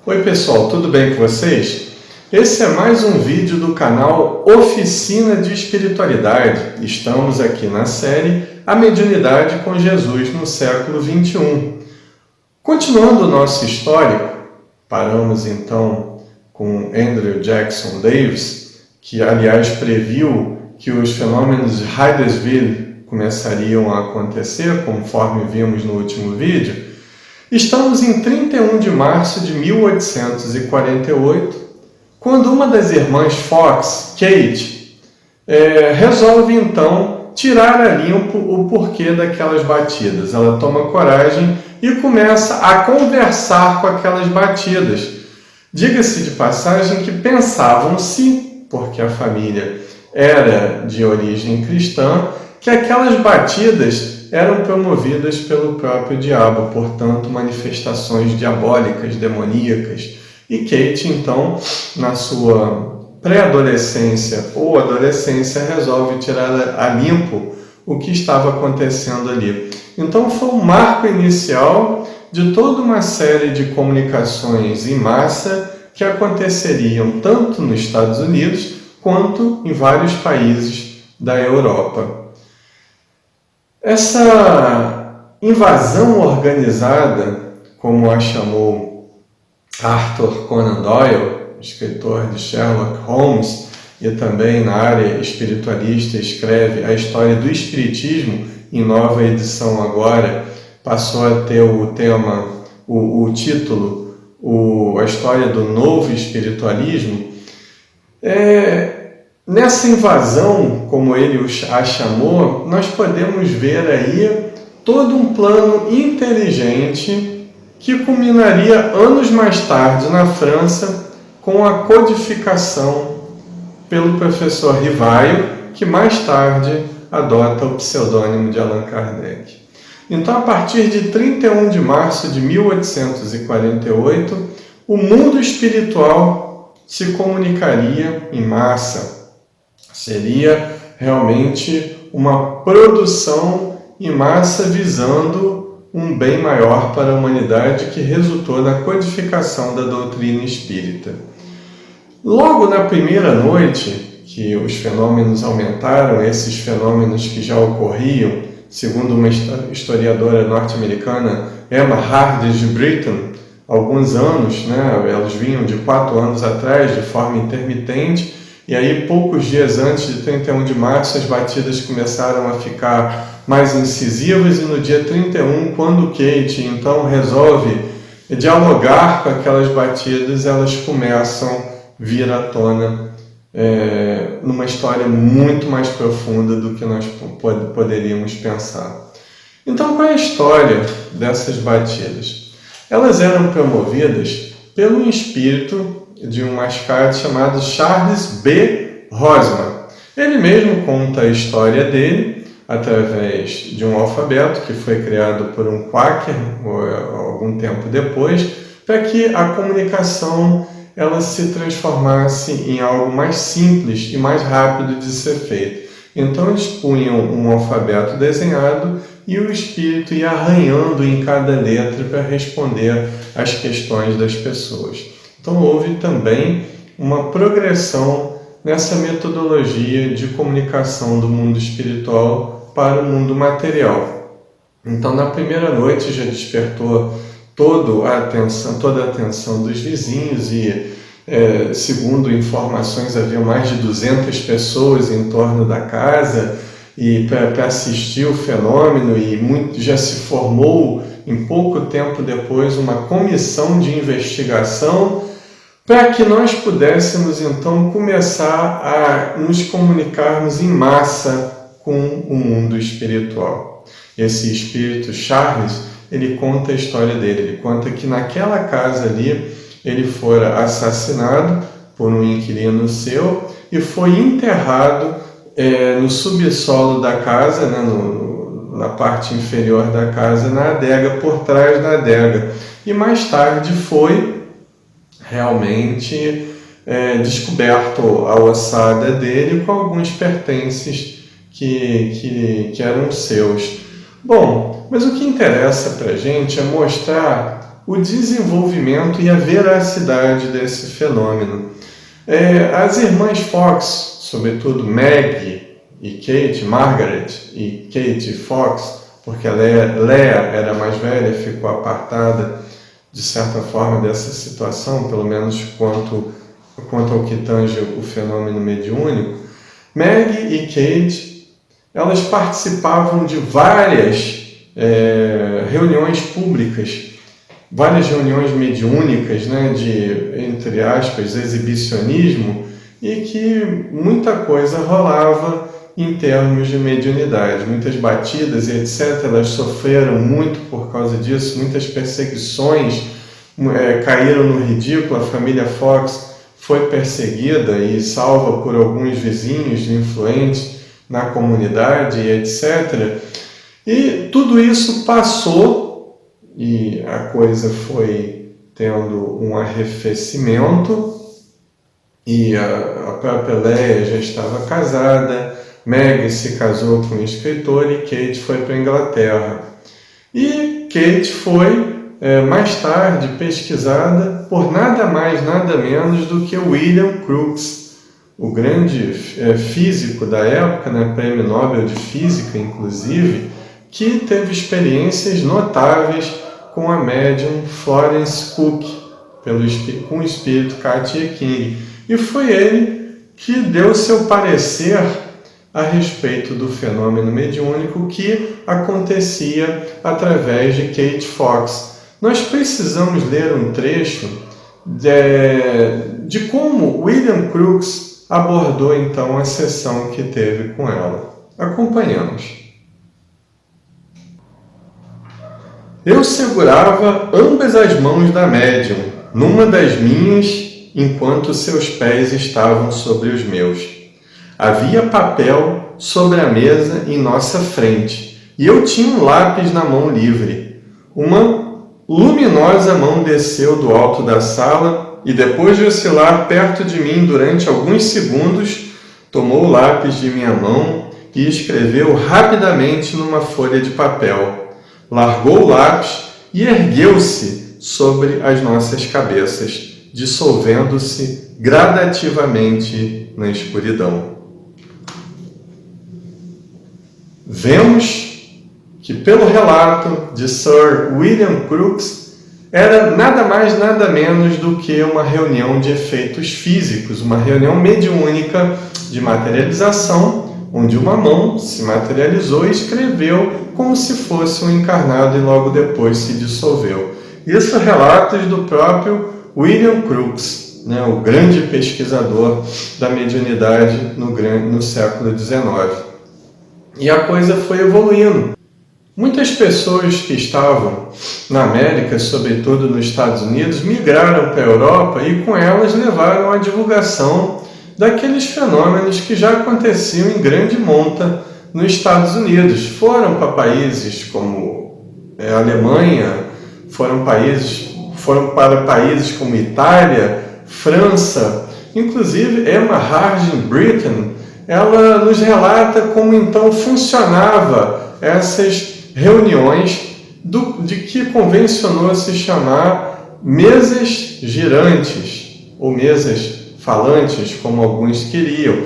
Oi pessoal, tudo bem com vocês? Esse é mais um vídeo do canal Oficina de Espiritualidade. Estamos aqui na série A Mediunidade com Jesus no século XXI. Continuando o nosso histórico, paramos então com Andrew Jackson Davis, que aliás previu que os fenômenos de Hydesville começariam a acontecer, conforme vimos no último vídeo. Estamos em 31 de março de 1848, quando uma das irmãs Fox, Kate, resolve então tirar a limpo o porquê daquelas batidas. Ela toma coragem e começa a conversar com aquelas batidas. Diga-se de passagem que pensavam-se, porque a família era de origem cristã, que aquelas batidas eram promovidas pelo próprio diabo, portanto, manifestações diabólicas, demoníacas. E Kate, então, na sua pré-adolescência ou adolescência, resolve tirar a limpo o que estava acontecendo ali. Então, foi um marco inicial de toda uma série de comunicações em massa que aconteceriam tanto nos Estados Unidos quanto em vários países da Europa. Essa invasão organizada, como a chamou Arthur Conan Doyle, escritor de Sherlock Holmes, e também na área espiritualista escreve a história do Espiritismo, em nova edição agora, passou a ter o tema, o título, a história do novo espiritualismo. Nessa invasão, como ele a chamou, nós podemos ver aí todo um plano inteligente que culminaria anos mais tarde na França com a codificação pelo professor Rivaio, que mais tarde adota o pseudônimo de Allan Kardec. Então, a partir de 31 de março de 1848, o mundo espiritual se comunicaria em massa. Seria realmente uma produção em massa visando um bem maior para a humanidade que resultou na codificação da doutrina espírita. Logo na primeira noite que os fenômenos aumentaram, esses fenômenos que já ocorriam, segundo uma historiadora norte-americana, Emma Hardy de Britton, alguns anos, elas vinham de 4 anos atrás, de forma intermitente. E aí, poucos dias antes de 31 de março, as batidas começaram a ficar mais incisivas, e no dia 31, quando Kate então resolve dialogar com aquelas batidas, elas começam a vir à tona numa história muito mais profunda do que nós poderíamos pensar. Então, qual é a história dessas batidas? Elas eram promovidas pelo espírito de um mascate chamado Charles B. Rosman. Ele mesmo conta a história dele através de um alfabeto que foi criado por um quaker algum tempo depois, para que a comunicação ela se transformasse em algo mais simples e mais rápido de ser feito. Então eles punham um alfabeto desenhado e o espírito ia arranhando em cada letra para responder às questões das pessoas. Então houve também uma progressão nessa metodologia de comunicação do mundo espiritual para o mundo material. Então na primeira noite já despertou toda a atenção dos vizinhos e, segundo informações, havia mais de 200 pessoas em torno da casa e para assistir o fenômeno, e já se formou em pouco tempo depois uma comissão de investigação para que nós pudéssemos então começar a nos comunicarmos em massa com o mundo espiritual. Esse espírito Charles, ele conta a história dele, ele conta que naquela casa ali ele fora assassinado por um inquilino seu e foi enterrado no subsolo da casa, na parte inferior da casa, na adega, por trás da adega. E mais tarde foi realmente descoberto a ossada dele com alguns pertences que eram seus. Bom, mas o que interessa para a gente é mostrar o desenvolvimento e a veracidade desse fenômeno. As irmãs Fox, sobretudo Maggie e Kate, Margaret e Kate Fox, porque a Leah era mais velha, ficou apartada de certa forma dessa situação, pelo menos quanto ao que tange o fenômeno mediúnico. Maggie e Kate, elas participavam de várias reuniões públicas, várias reuniões mediúnicas, né, de, entre aspas, exibicionismo, e que muita coisa rolava em termos de mediunidade, muitas batidas e etc. Elas sofreram muito por causa disso, muitas perseguições, caíram no ridículo. A família Fox foi perseguida e salva por alguns vizinhos influentes na comunidade e etc. E tudo isso passou e a coisa foi tendo um arrefecimento, e a própria Leah já estava casada, Maggie se casou com um escritor e Kate foi para a Inglaterra. E Kate foi, mais tarde, pesquisada por nada mais, nada menos do que William Crookes, o grande físico da época, né, Prêmio Nobel de Física, inclusive, que teve experiências notáveis com a médium Florence Cook, com o espírito Katia King. E foi ele que deu seu parecer a respeito do fenômeno mediúnico que acontecia através de Kate Fox. Nós precisamos ler um trecho de como William Crookes abordou então a sessão que teve com ela. Acompanhamos. Eu segurava ambas as mãos da médium, numa das minhas, enquanto seus pés estavam sobre os meus. Havia papel sobre a mesa em nossa frente, e eu tinha um lápis na mão livre. Uma luminosa mão desceu do alto da sala e, depois de oscilar perto de mim durante alguns segundos, tomou o lápis de minha mão e escreveu rapidamente numa folha de papel. Largou o lápis e ergueu-se sobre as nossas cabeças, dissolvendo-se gradativamente na escuridão. Vemos que, pelo relato de Sir William Crookes, era nada mais nada menos do que uma reunião de efeitos físicos, uma reunião mediúnica de materialização, onde uma mão se materializou e escreveu como se fosse um encarnado e logo depois se dissolveu. Isso relatos do próprio William Crookes, né, o grande pesquisador da mediunidade no século XIX. E a coisa foi evoluindo. Muitas pessoas que estavam na América, sobretudo nos Estados Unidos, migraram para a Europa e com elas levaram a divulgação daqueles fenômenos que já aconteciam em grande monta nos Estados Unidos. Foram para países como a Alemanha, foram para países como Itália, França, inclusive Emma Harding Britten, ela nos relata como então funcionava essas reuniões de que convencionou se chamar mesas girantes, ou mesas falantes, como alguns queriam.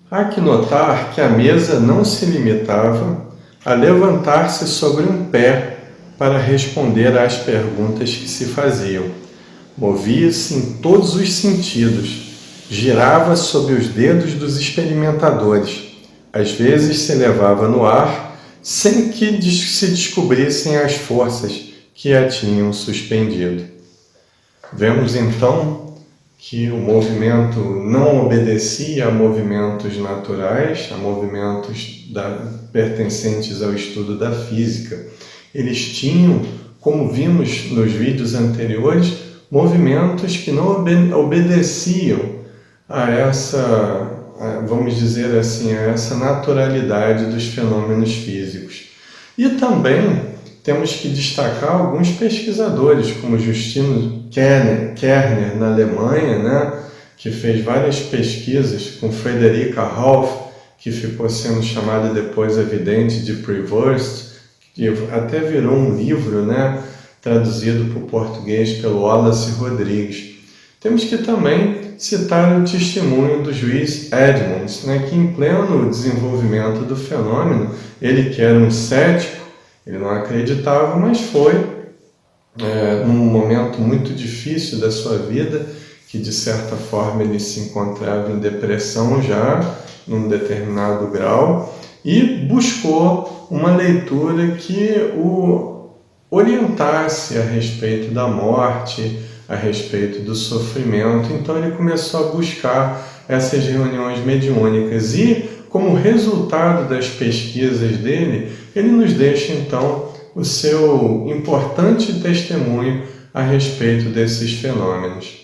Há que notar que a mesa não se limitava a levantar-se sobre um pé para responder às perguntas que se faziam. Movia-se em todos os sentidos, girava sob os dedos dos experimentadores, às vezes se elevava no ar, sem que se descobrissem as forças que a tinham suspendido. Vemos então que o movimento não obedecia a movimentos naturais, a movimentos pertencentes ao estudo da física. Eles tinham, como vimos nos vídeos anteriores, movimentos que não obedeciam a essa, vamos dizer assim, a essa naturalidade dos fenômenos físicos. E também temos que destacar alguns pesquisadores, como Justino Kerner, na Alemanha, né, que fez várias pesquisas com Frederica Rolf, que ficou sendo chamada depois a vidente de Prevost, que até virou um livro, né, traduzido para o português pelo Wallace Rodrigues. Temos que também citar o testemunho do juiz Edmonds, que em pleno desenvolvimento do fenômeno, ele que era um cético, ele não acreditava, mas foi num momento muito difícil da sua vida, que de certa forma ele se encontrava em depressão já, num determinado grau, e buscou uma leitura que o orientasse a respeito da morte, a respeito do sofrimento. Então ele começou a buscar essas reuniões mediúnicas e, como resultado das pesquisas dele, ele nos deixa então o seu importante testemunho a respeito desses fenômenos.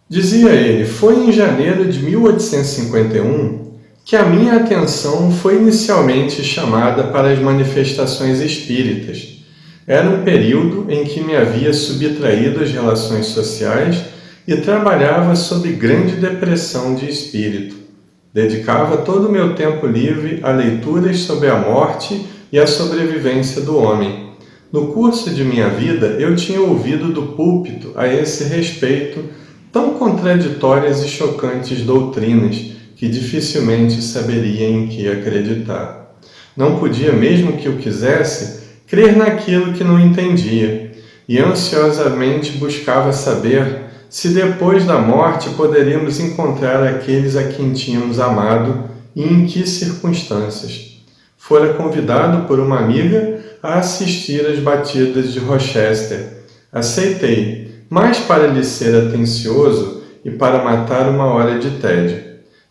Dizia ele: foi em janeiro de 1851 que a minha atenção foi inicialmente chamada para as manifestações espíritas. Era um período em que me havia subtraído às relações sociais e trabalhava sob grande depressão de espírito. Dedicava todo o meu tempo livre a leituras sobre a morte e a sobrevivência do homem. No curso de minha vida, eu tinha ouvido do púlpito a esse respeito tão contraditórias e chocantes doutrinas que dificilmente saberia em que acreditar. Não podia, mesmo que eu quisesse, crer naquilo que não entendia, e ansiosamente buscava saber se depois da morte poderíamos encontrar aqueles a quem tínhamos amado e em que circunstâncias. Fora convidado por uma amiga a assistir às batidas de Rochester. Aceitei, mais para lhe ser atencioso e para matar uma hora de tédio.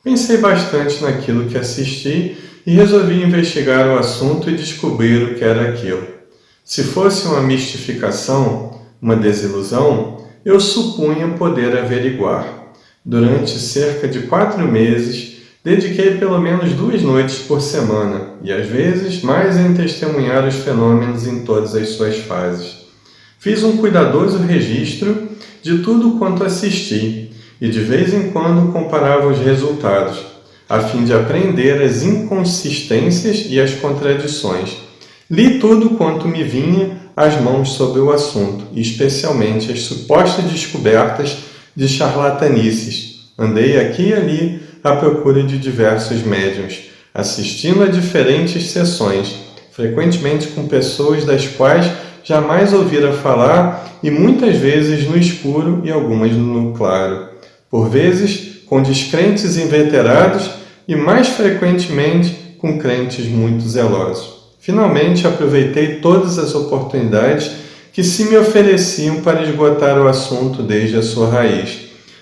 Pensei bastante naquilo que assisti e resolvi investigar o assunto e descobrir o que era aquilo. Se fosse uma mistificação, uma desilusão, eu supunha poder averiguar. Durante cerca de 4 meses, dediquei pelo menos 2 noites por semana, e às vezes mais em testemunhar os fenômenos em todas as suas fases. Fiz um cuidadoso registro de tudo quanto assisti, e de vez em quando comparava os resultados, a fim de aprender as inconsistências e as contradições. Li tudo quanto me vinha às mãos sobre o assunto, e especialmente as supostas descobertas de charlatanices. Andei aqui e ali à procura de diversos médiuns, assistindo a diferentes sessões, frequentemente com pessoas das quais jamais ouvira falar e muitas vezes no escuro e algumas no claro. Por vezes com descrentes inveterados e mais frequentemente com crentes muito zelosos. Finalmente, aproveitei todas as oportunidades que se me ofereciam para esgotar o assunto desde a sua raiz.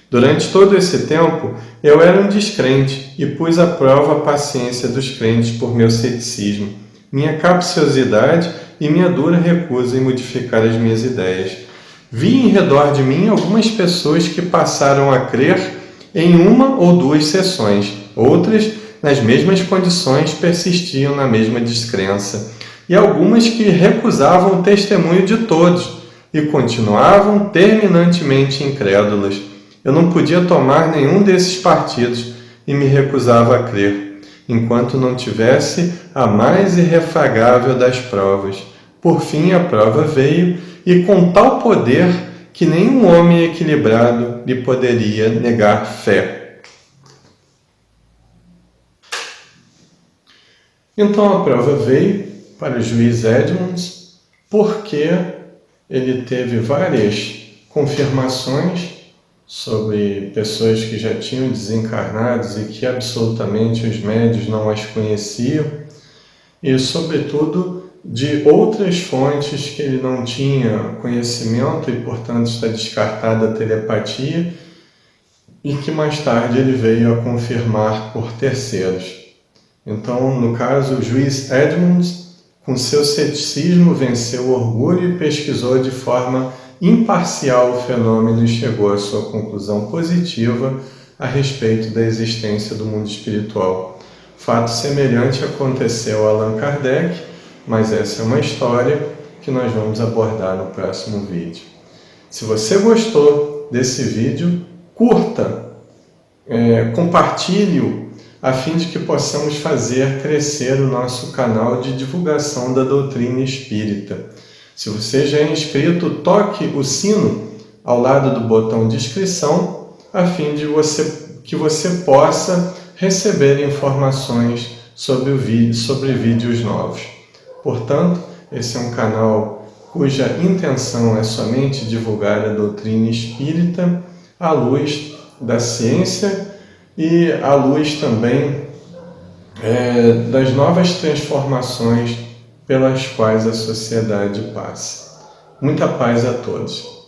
Durante todo esse tempo, eu era um descrente e pus à prova a paciência dos crentes por meu ceticismo, minha capciosidade e minha dura recusa em modificar as minhas ideias. Vi em redor de mim algumas pessoas que passaram a crer em 1 ou 2 sessões, outras nas mesmas condições persistiam na mesma descrença, e algumas que recusavam o testemunho de todos e continuavam terminantemente incrédulas. Eu não podia tomar nenhum desses partidos e me recusava a crer, enquanto não tivesse a mais irrefragável das provas. Por fim, a prova veio, e com tal poder que nenhum homem equilibrado lhe poderia negar fé. Então a prova veio para o juiz Edmonds, porque ele teve várias confirmações sobre pessoas que já tinham desencarnado e que absolutamente os médiuns não as conheciam, e sobretudo de outras fontes que ele não tinha conhecimento e portanto está descartada a telepatia, e que mais tarde ele veio a confirmar por terceiros. Então, no caso, o juiz Edmonds, com seu ceticismo, venceu o orgulho e pesquisou de forma imparcial o fenômeno e chegou à sua conclusão positiva a respeito da existência do mundo espiritual. Fato semelhante aconteceu a Allan Kardec, mas essa é uma história que nós vamos abordar no próximo vídeo. Se você gostou desse vídeo, curta, compartilhe-o a fim de que possamos fazer crescer o nosso canal de divulgação da doutrina espírita. Se você já é inscrito, toque o sino ao lado do botão de inscrição, a fim de que você possa receber informações sobre vídeos novos. Portanto, esse é um canal cuja intenção é somente divulgar a doutrina espírita à luz da ciência e à luz também das novas transformações pelas quais a sociedade passa. Muita paz a todos.